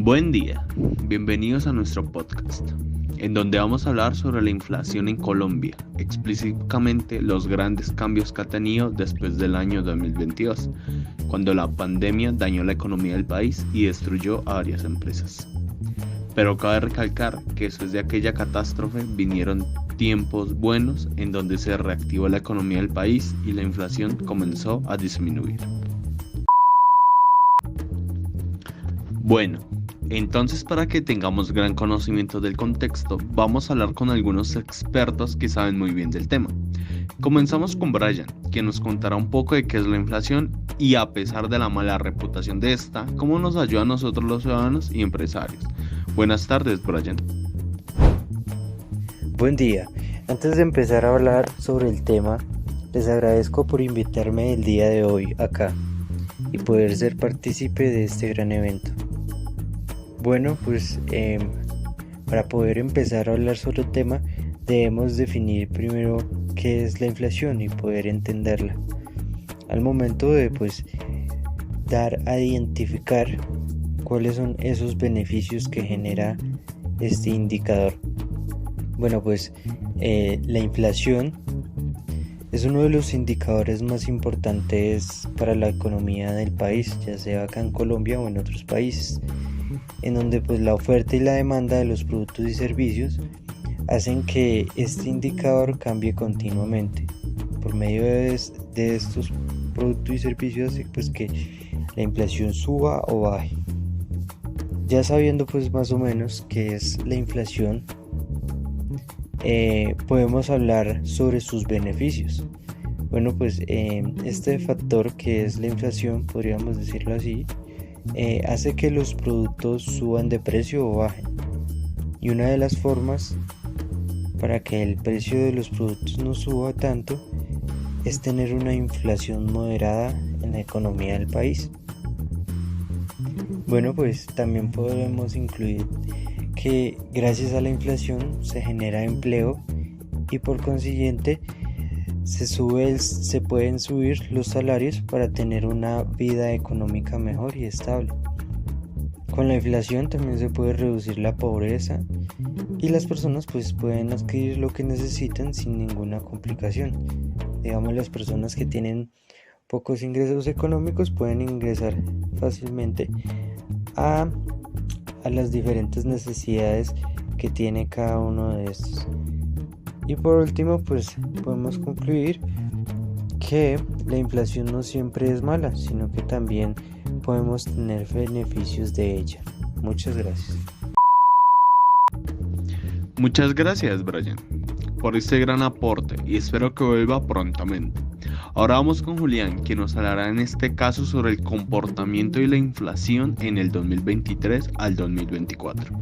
Buen día, bienvenidos a nuestro podcast, en donde vamos a hablar sobre la inflación en Colombia, explícitamente los grandes cambios que ha tenido después del año 2022, cuando la pandemia dañó la economía del país y destruyó a varias empresas. Pero cabe recalcar que después de aquella catástrofe vinieron tiempos buenos en donde se reactivó la economía del país y la inflación comenzó a disminuir. Bueno, entonces para que tengamos gran conocimiento del contexto, vamos a hablar con algunos expertos que saben muy bien del tema. Comenzamos con Brian, quien nos contará un poco de qué es la inflación y, a pesar de la mala reputación de esta, cómo nos ayuda a nosotros los ciudadanos y empresarios. Buenas tardes, Brian. Buen día. Antes de empezar a hablar sobre el tema, les agradezco por invitarme el día de hoy acá y poder ser partícipe de este gran evento. Bueno, pues para poder empezar a hablar sobre el tema, debemos definir primero qué es la inflación y poder entenderla. Al momento de dar a identificar cuáles son esos beneficios que genera este indicador. Bueno, la inflación es uno de los indicadores más importantes para la economía del país, ya sea acá en Colombia o en otros países, en donde la oferta y la demanda de los productos y servicios hacen que este indicador cambie continuamente. Por medio de estos productos y servicios hace que la inflación suba o baje. Ya sabiendo más o menos qué es la inflación, podemos hablar sobre sus beneficios. Bueno, este factor que es la inflación, podríamos decirlo así, hace que los productos suban de precio o bajen. Y una de las formas para que el precio de los productos no suba tanto es tener una inflación moderada en la economía del país. Bueno, también podemos incluir que gracias a la inflación se genera empleo y por consiguiente se pueden subir los salarios para tener una vida económica mejor y estable. Con la inflación también se puede reducir la pobreza y las personas pueden adquirir lo que necesitan sin ninguna complicación. Digamos, las personas que tienen pocos ingresos económicos pueden ingresar fácilmente a las diferentes necesidades que tiene cada uno de estos. Y por último, podemos concluir que la inflación no siempre es mala, sino que también podemos tener beneficios de ella. Muchas gracias. Muchas gracias, Brian, por este gran aporte y espero que vuelva prontamente. Ahora vamos con Julián, quien nos hablará en este caso sobre el comportamiento y la inflación en el 2023 al 2024.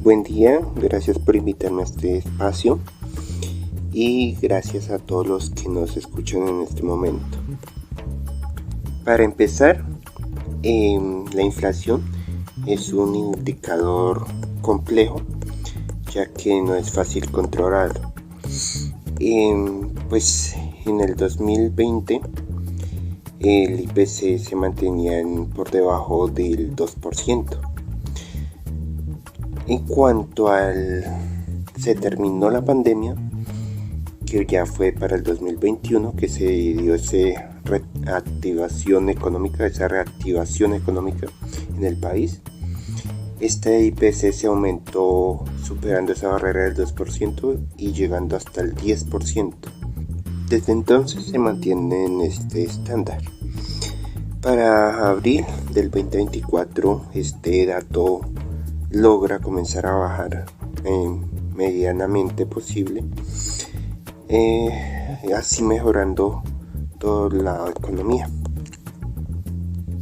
Buen día, gracias por invitarme a este espacio y gracias a todos los que nos escuchan en este momento. Para empezar, la inflación es un indicador complejo, ya que no es fácil controlarlo. En el 2020 el IPC se mantenía por debajo del 2%. En cuanto se terminó la pandemia, que ya fue para el 2021 que se dio esa reactivación económica en el país, este IPC se aumentó superando esa barrera del 2% y llegando hasta el 10%. Desde entonces se mantiene en este estándar. Para abril del 2024 este dato logra comenzar a bajar medianamente posible, así mejorando toda la economía.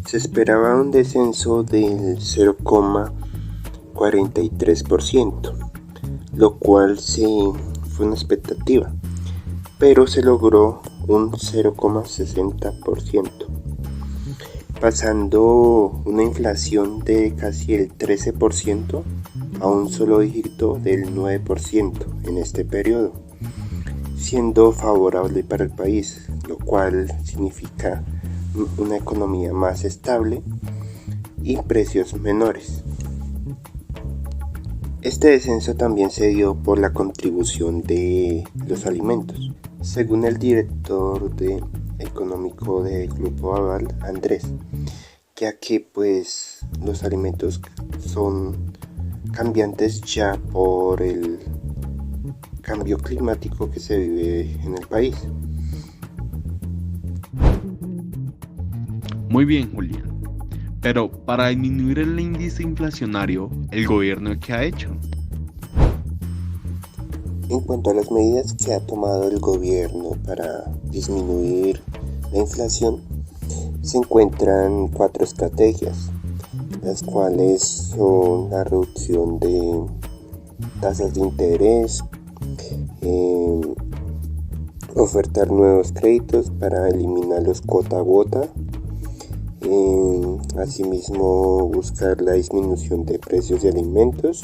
Se esperaba un descenso del 0,43%, lo cual fue una expectativa, pero se logró un 0,60%, pasando una inflación de casi el 13% a un solo dígito del 9% en este periodo, siendo favorable para el país, lo cual significa una economía más estable y precios menores. Este descenso también se dio por la contribución de los alimentos. Según el director económico del Grupo Aval, Andrés, ya que pues los alimentos son cambiantes ya por el cambio climático que se vive en el país. Muy bien, Julián. Pero para disminuir el índice inflacionario, ¿el gobierno qué ha hecho? En cuanto a las medidas que ha tomado el gobierno para disminuir la inflación, se encuentran 4 estrategias, las cuales son la reducción de tasas de interés, ofertar nuevos créditos para eliminar los cuota a gota, asimismo buscar la disminución de precios de alimentos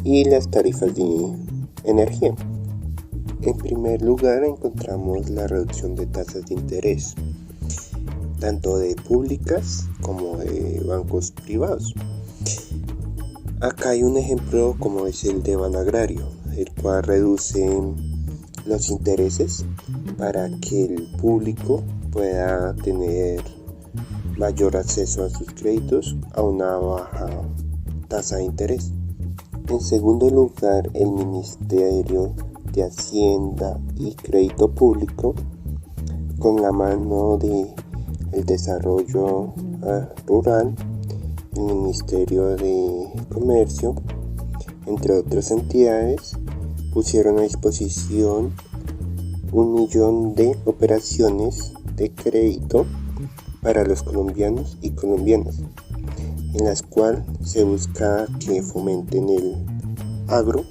y las tarifas de energía. En primer lugar encontramos la reducción de tasas de interés, tanto de públicas como de bancos privados. Acá hay un ejemplo como es el de Banagrario, el cual reduce los intereses para que el público pueda tener mayor acceso a sus créditos a una baja tasa de interés. En segundo lugar, el Ministerio de Hacienda y Crédito Público, con la mano de el Desarrollo Rural, el Ministerio de Comercio, entre otras entidades, pusieron a disposición 1 millón de operaciones de crédito para los colombianos y colombianas, en las cuales se busca que fomenten el agro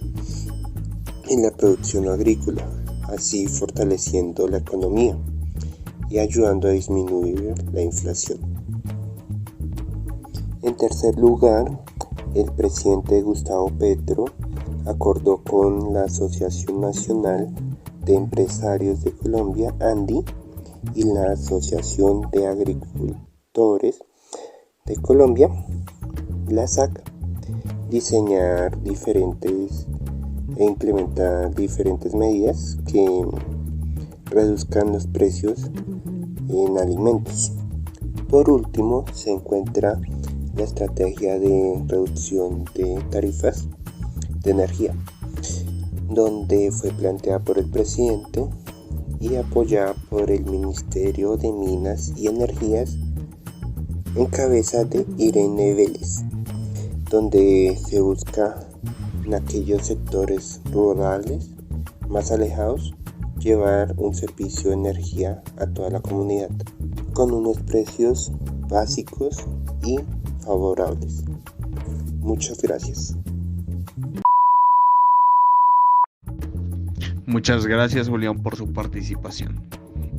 y la producción agrícola, así fortaleciendo la economía y ayudando a disminuir la inflación. En tercer lugar, el presidente Gustavo Petro acordó con la Asociación Nacional de Empresarios de Colombia, ANDI, y la Asociación de Agricultores de Colombia, la SAC, diseñar e implementar diferentes medidas que reduzcan los precios en alimentos. Por último, se encuentra la estrategia de reducción de tarifas de energía, donde fue planteada por el presidente y apoyada por el Ministerio de Minas y Energías en cabeza de Irene Vélez, donde se busca en aquellos sectores rurales más alejados llevar un servicio de energía a toda la comunidad con unos precios básicos y favorables. Muchas gracias. Muchas gracias, Julián, por su participación.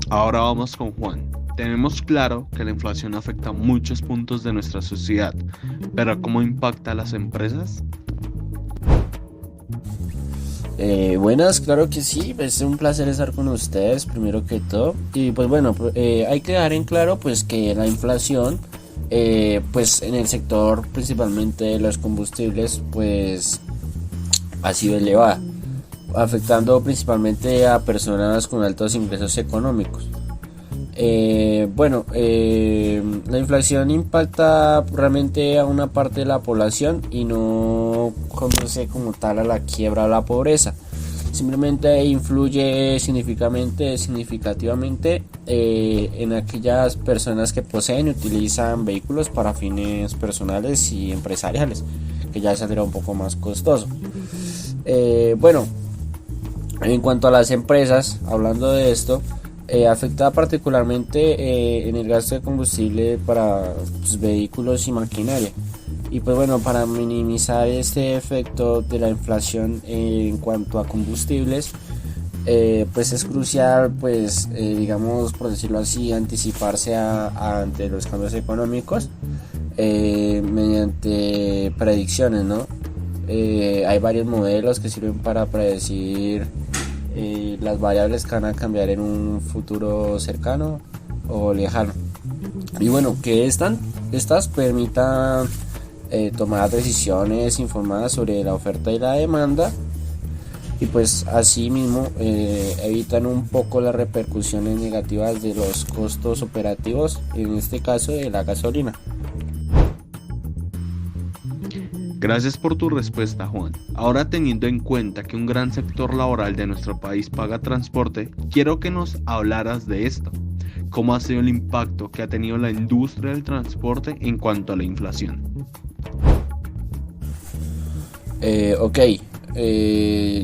Ahora vamos con Juan. Tenemos claro que la inflación afecta a muchos puntos de nuestra sociedad, pero ¿cómo impacta a las empresas? Buenas, claro que sí, es un placer estar con ustedes primero que todo. Y pues bueno, hay que dejar en claro pues que la inflación pues en el sector principalmente de los combustibles pues ha sido elevada, afectando principalmente a personas con altos ingresos económicos. La inflación impacta realmente a una parte de la población y no conduce como tal a la quiebra o la pobreza. Simplemente influye significativamente en aquellas personas que poseen y utilizan vehículos para fines personales y empresariales, que ya saldrá un poco más costoso. En cuanto a las empresas, hablando de esto, afecta particularmente en el gasto de combustible para vehículos y maquinaria. Y pues bueno, para minimizar este efecto de la inflación en cuanto a combustibles, pues es crucial, digamos, por decirlo así, anticiparse ante los cambios económicos mediante predicciones, ¿no? Hay varios modelos que sirven para predecir las variables que van a cambiar en un futuro cercano o lejano. Y bueno, ¿qué están? estas permitan tomar decisiones informadas sobre la oferta y la demanda, y pues así mismo evitan un poco las repercusiones negativas de los costos operativos, en este caso de la gasolina. Gracias por tu respuesta, Juan. Ahora, teniendo en cuenta que un gran sector laboral de nuestro país paga transporte, quiero que nos hablaras de esto. ¿Cómo ha sido el impacto que ha tenido la industria del transporte en cuanto a la inflación?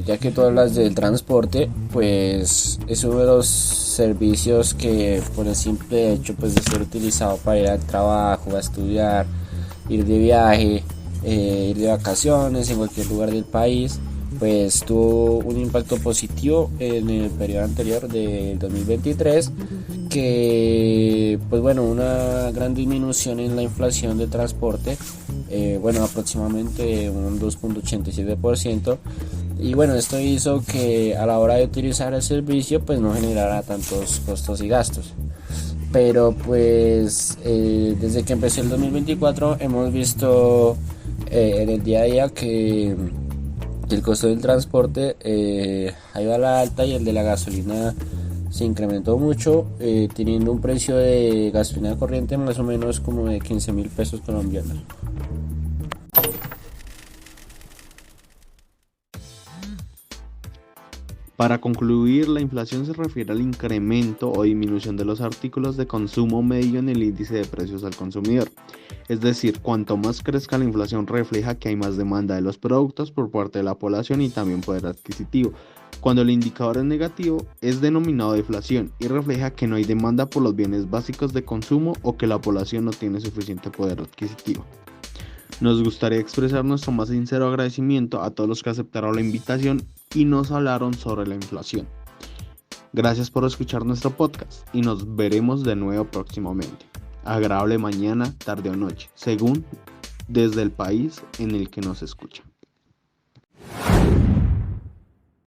Ya que tú hablas del transporte, pues es uno de los servicios que, por el simple hecho pues de ser utilizado para ir al trabajo, a estudiar, ir de viaje, ir de vacaciones en cualquier lugar del país, pues tuvo un impacto positivo en el periodo anterior del 2023, que pues bueno, una gran disminución en la inflación del transporte, aproximadamente un 2.87%, y bueno, esto hizo que a la hora de utilizar el servicio pues no generara tantos costos y gastos. Pero pues desde que empezó el 2024 hemos visto en el día a día que el costo del transporte ha ido a la alta, y el de la gasolina se incrementó mucho, teniendo un precio de gasolina corriente más o menos como de 15.000 pesos colombianos. Para concluir, la inflación se refiere al incremento o disminución de los artículos de consumo medio en el índice de precios al consumidor. Es decir, cuanto más crezca la inflación, refleja que hay más demanda de los productos por parte de la población y también poder adquisitivo. Cuando el indicador es negativo, es denominado deflación y refleja que no hay demanda por los bienes básicos de consumo o que la población no tiene suficiente poder adquisitivo. Nos gustaría expresar nuestro más sincero agradecimiento a todos los que aceptaron la invitación y nos hablaron sobre la inflación. Gracias por escuchar nuestro podcast y nos veremos de nuevo próximamente. Agradable mañana, tarde o noche, según desde el país en el que nos escuchan.